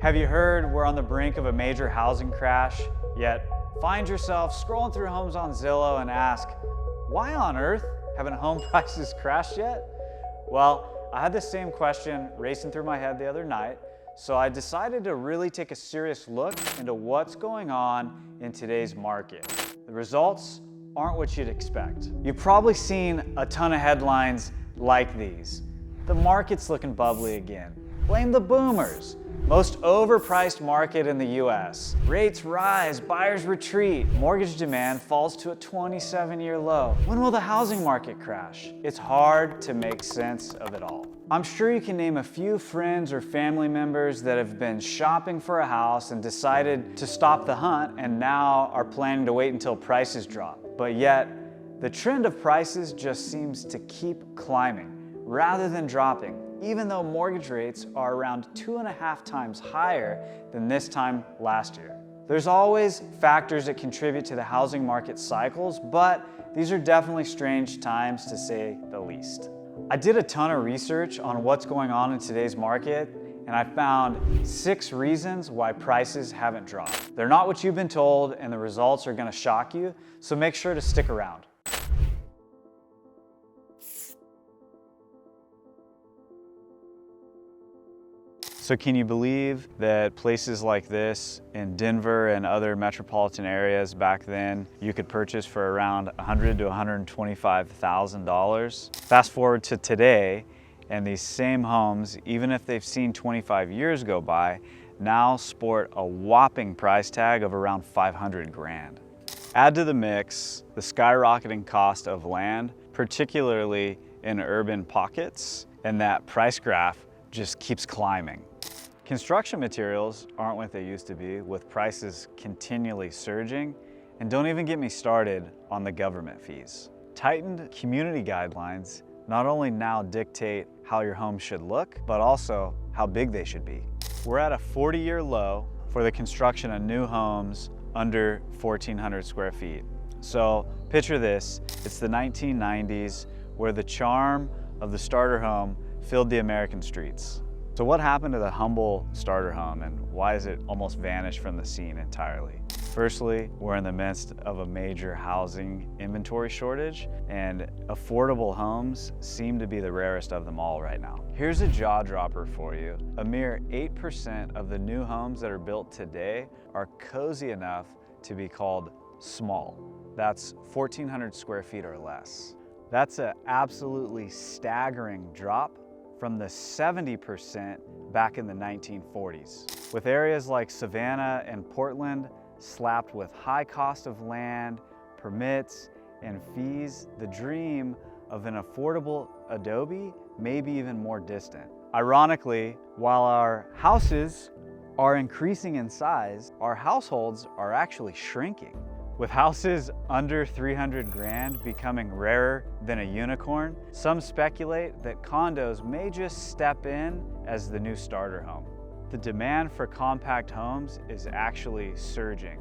Have you heard we're on the brink of a major housing crash, yet find yourself scrolling through homes on Zillow and ask, why on earth haven't home prices crashed yet? Well, I had the same question racing through my head the other night, so I decided to really take a serious look into what's going on in today's market. The results aren't what you'd expect. You've probably seen a ton of headlines like these. The market's looking bubbly again. Blame the boomers. Most overpriced market in the US. Rates rise, buyers retreat. Mortgage demand falls to a 27-year low. When will the housing market crash? It's hard to make sense of it all. I'm sure you can name a few friends or family members that have been shopping for a house and decided to stop the hunt and now are planning to wait until prices drop. But yet, the trend of prices just seems to keep climbing rather than dropping, even though mortgage rates are around 2.5 times higher than this time last year. There's always factors that contribute to the housing market cycles, but these are definitely strange times to say the least. I did a ton of research on what's going on in today's market, and I found 6 reasons why prices haven't dropped. They're not what you've been told, and the results are gonna shock you, so make sure to stick around. So can you believe that places like this in Denver and other metropolitan areas back then, you could purchase for around $100,000 to $125,000? Fast forward to today, and these same homes, even if they've seen 25 years go by, now sport a whopping price tag of around 500 grand. Add to the mix the skyrocketing cost of land, particularly in urban pockets, and that price graph just keeps climbing. Construction materials aren't what they used to be, with prices continually surging, and don't even get me started on the government fees. Tightened community guidelines not only now dictate how your home should look, but also how big they should be. We're at a 40-year low for the construction of new homes under 1,400 square feet. So picture this, it's the 1990s where the charm of the starter home filled the American streets. So what happened to the humble starter home, and why has it almost vanished from the scene entirely? Firstly, we're in the midst of a major housing inventory shortage, and affordable homes seem to be the rarest of them all right now. Here's a jaw dropper for you. A mere 8% of the new homes that are built today are cozy enough to be called small. That's 1,400 square feet or less. That's an absolutely staggering drop from the 70% back in the 1940s. With areas like Savannah and Portland slapped with high cost of land, permits, and fees, the dream of an affordable adobe may be even more distant. Ironically, while our houses are increasing in size, our households are actually shrinking. With houses under 300 grand becoming rarer than a unicorn, some speculate that condos may just step in as the new starter home. The demand for compact homes is actually surging,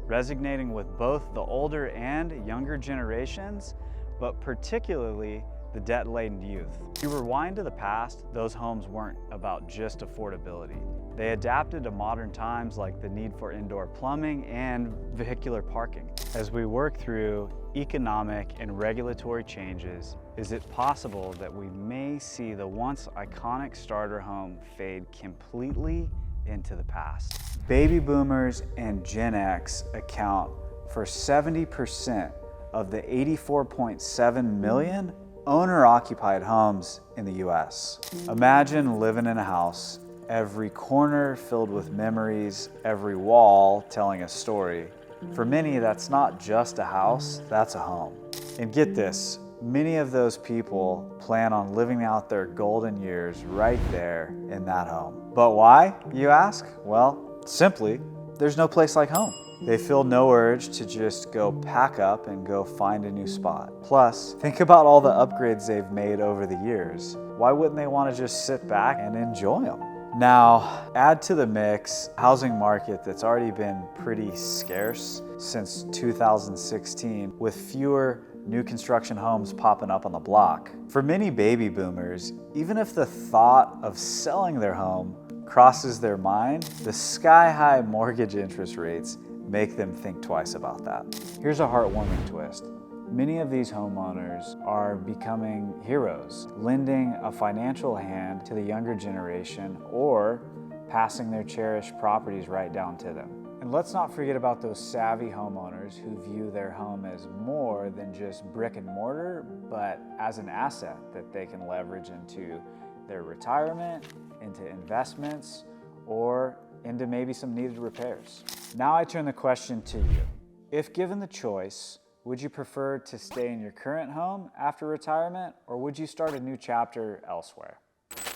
resonating with both the older and younger generations, but particularly the debt-laden youth. If you rewind to the past, those homes weren't about just affordability. They adapted to modern times, like the need for indoor plumbing and vehicular parking. As we work through economic and regulatory changes, is it possible that we may see the once iconic starter home fade completely into the past? Baby boomers and Gen X account for 70% of the 84.7 million owner-occupied homes in the US. Imagine living in a house, every corner filled with memories, every wall telling a story. For many, that's not just a house, that's a home. And get this, many of those people plan on living out their golden years right there in that home. But why, you ask? Well, simply, there's no place like home. They feel no urge to just go pack up and go find a new spot. Plus, think about all the upgrades they've made over the years. Why wouldn't they want to just sit back and enjoy them? Now, add to the mix a housing market that's already been pretty scarce since 2016, with fewer new construction homes popping up on the block. For many baby boomers, even if the thought of selling their home crosses their mind, the sky-high mortgage interest rates make them think twice about that. Here's a heartwarming twist. Many of these homeowners are becoming heroes, lending a financial hand to the younger generation or passing their cherished properties right down to them. And let's not forget about those savvy homeowners who view their home as more than just brick and mortar, but as an asset that they can leverage into their retirement, into investments, or into maybe some needed repairs. Now I turn the question to you. If given the choice, would you prefer to stay in your current home after retirement, or would you start a new chapter elsewhere?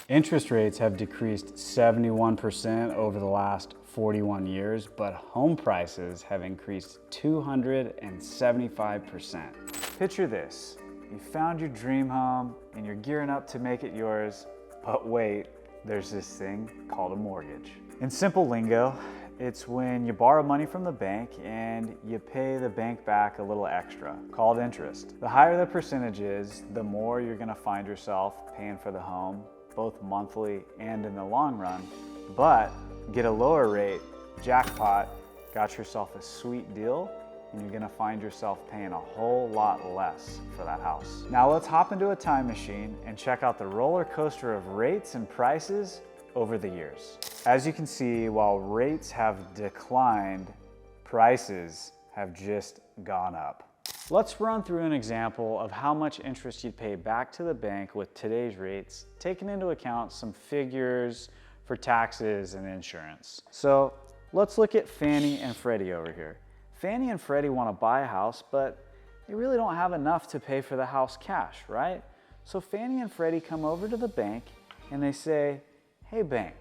Interest rates have decreased 71% over the last 41 years, but home prices have increased 275%. Picture this, you found your dream home and you're gearing up to make it yours, but wait, there's this thing called a mortgage. In simple lingo, it's when you borrow money from the bank and you pay the bank back a little extra, called interest. The higher the percentage is, the more you're gonna find yourself paying for the home, both monthly and in the long run. But get a lower rate, jackpot, got yourself a sweet deal, and you're gonna find yourself paying a whole lot less for that house. Now let's hop into a time machine and check out the roller coaster of rates and prices over the years. As you can see, while rates have declined, prices have just gone up. Let's run through an example of how much interest you'd pay back to the bank with today's rates, taking into account some figures for taxes and insurance. So let's look at Fannie and Freddie over here. Fannie and Freddie want to buy a house, but they really don't have enough to pay for the house cash, right? So Fannie and Freddie come over to the bank and they say, hey bank,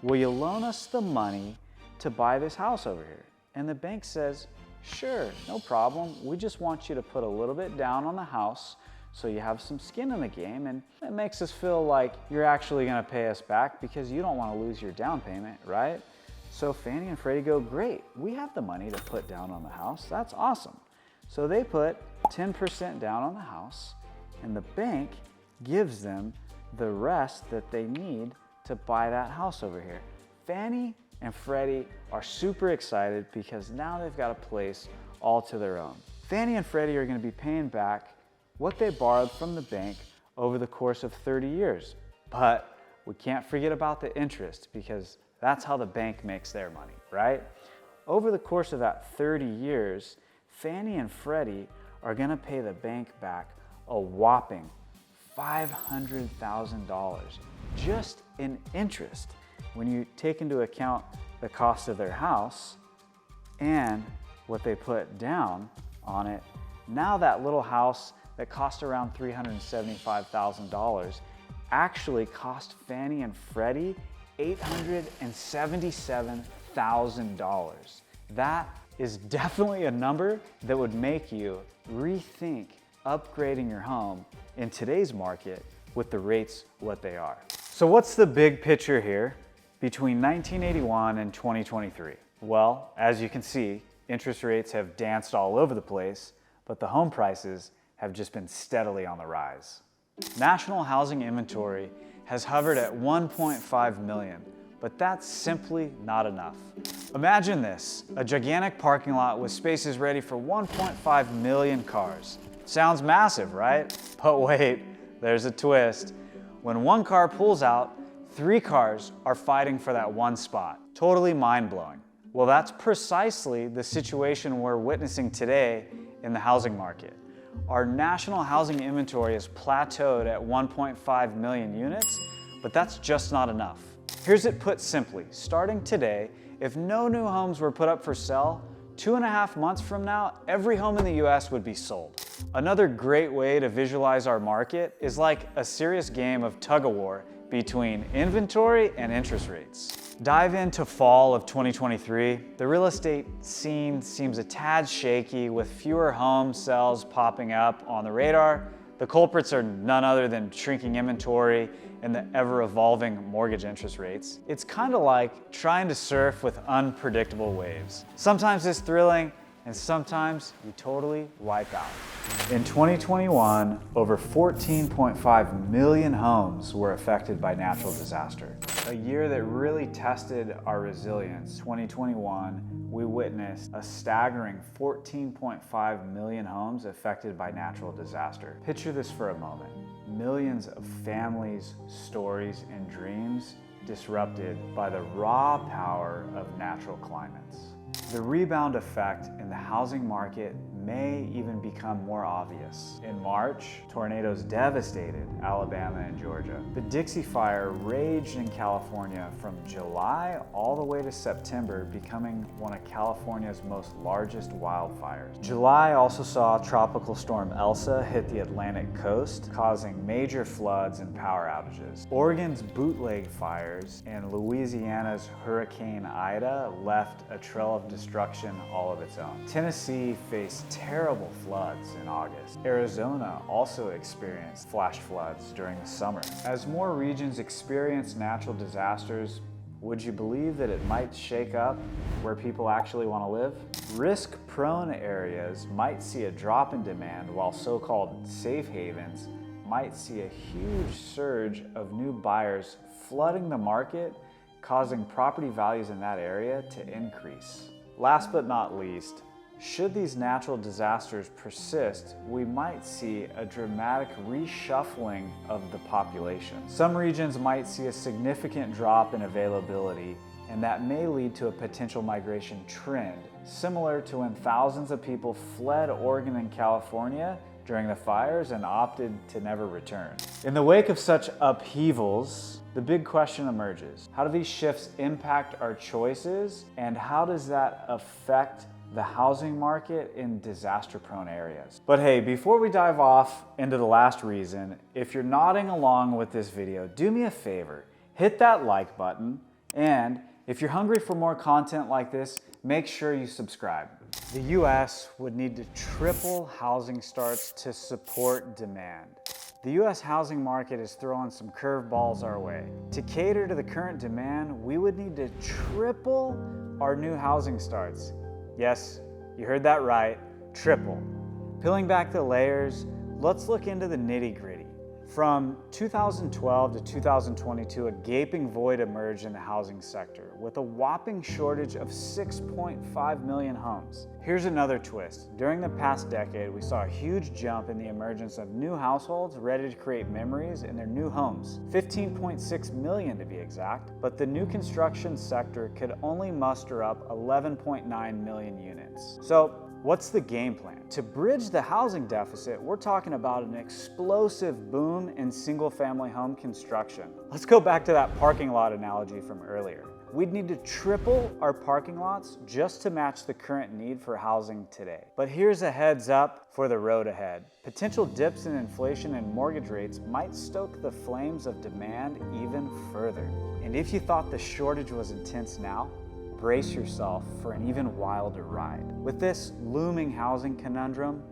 will you loan us the money to buy this house over here? And the bank says, sure, no problem. We just want you to put a little bit down on the house so you have some skin in the game, and it makes us feel like you're actually gonna pay us back because you don't wanna lose your down payment, right? So Fannie and Freddie go, great, we have the money to put down on the house, that's awesome. So they put 10% down on the house, and the bank gives them the rest that they need to buy that house over here. Fannie and Freddie are super excited because now they've got a place all to their own. Fannie and Freddie are gonna be paying back what they borrowed from the bank over the course of 30 years. But we can't forget about the interest because that's how the bank makes their money, right? Over the course of that 30 years, Fannie and Freddie are gonna pay the bank back a whopping $500,000 just in interest when you take into account the cost of their house and what they put down on it. Now that little house that cost around $375,000 actually cost Fannie and Freddie $877,000. That is definitely a number that would make you rethink upgrading your home in today's market with the rates what they are. So what's the big picture here between 1981 and 2023? Well, as you can see, interest rates have danced all over the place, but the home prices have just been steadily on the rise. National housing inventory has hovered at 1.5 million, but that's simply not enough. Imagine this, a gigantic parking lot with spaces ready for 1.5 million cars. Sounds massive, right? But wait, there's a twist. When one car pulls out, 3 cars are fighting for that one spot. Totally mind-blowing. Well, that's precisely the situation we're witnessing today in the housing market. Our national housing inventory is plateaued at 1.5 million units, but that's just not enough. Here's it put simply, starting today, if no new homes were put up for sale, 2.5 months from now, every home in the US would be sold. Another great way to visualize our market is like a serious game of tug-of-war between inventory and interest rates. Dive into fall of 2023. The real estate scene seems a tad shaky with fewer home sales popping up on the radar. The culprits are none other than shrinking inventory and the ever-evolving mortgage interest rates. It's kind of like trying to surf with unpredictable waves. Sometimes it's thrilling, and sometimes you totally wipe out. In 2021, over 14.5 million homes were affected by natural disaster. A year that really tested our resilience, 2021, we witnessed a staggering 14.5 million homes affected by natural disaster. Picture this for a moment. Millions of families, stories, and dreams disrupted by the raw power of natural climates. The rebound effect in the housing market may even become more obvious. In March, tornadoes devastated Alabama and Georgia. The Dixie Fire raged in California from July all the way to September, becoming one of California's most largest wildfires. July also saw Tropical Storm Elsa hit the Atlantic coast, causing major floods and power outages. Oregon's bootleg fires and Louisiana's Hurricane Ida left a trail of destruction all of its own. Tennessee faced terrible floods in August. Arizona also experienced flash floods during the summer. As more regions experience natural disasters, would you believe that it might shake up where people actually want to live? Risk-prone areas might see a drop in demand, while so-called safe havens might see a huge surge of new buyers flooding the market, causing property values in that area to increase. Last but not least, should these natural disasters persist, we might see a dramatic reshuffling of the population. Some regions might see a significant drop in availability, and that may lead to a potential migration trend, similar to when thousands of people fled Oregon and California during the fires and opted to never return. In the wake of such upheavals, the big question emerges: how do these shifts impact our choices, and how does that affect the housing market in disaster-prone areas? But hey, before we dive off into the last reason, if you're nodding along with this video, do me a favor, hit that like button, and if you're hungry for more content like this, make sure you subscribe. The US would need to triple housing starts to support demand. The US housing market is throwing some curveballs our way. To cater to the current demand, we would need to triple our new housing starts. Yes, you heard that right, triple. Peeling back the layers, let's look into the nitty-gritty. From 2012 to 2022, a gaping void emerged in the housing sector with a whopping shortage of 6.5 million homes. Here's another twist. During the past decade, we saw a huge jump in the emergence of new households ready to create memories in their new homes. 15.6 million to be exact, but the new construction sector could only muster up 11.9 million units. So, what's the game plan? To bridge the housing deficit, we're talking about an explosive boom in single-family home construction. Let's go back to that parking lot analogy from earlier. We'd need to triple our parking lots just to match the current need for housing today. But here's a heads up for the road ahead. Potential dips in inflation and mortgage rates might stoke the flames of demand even further. And if you thought the shortage was intense now, brace yourself for an even wilder ride. With this looming housing conundrum,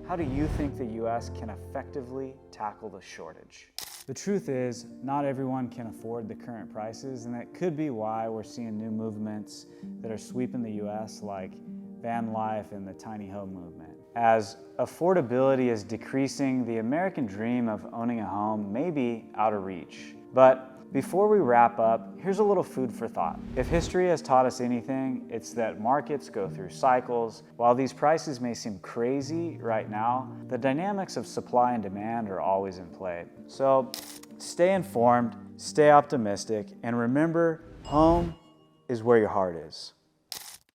how do you think the US can effectively tackle the shortage? The truth is, not everyone can afford the current prices, and that could be why we're seeing new movements that are sweeping the US, like van life and the tiny home movement. As affordability is decreasing, the American dream of owning a home may be out of reach. But before we wrap up, here's a little food for thought. If history has taught us anything, it's that markets go through cycles. While these prices may seem crazy right now, the dynamics of supply and demand are always in play. So stay informed, stay optimistic, and remember, home is where your heart is.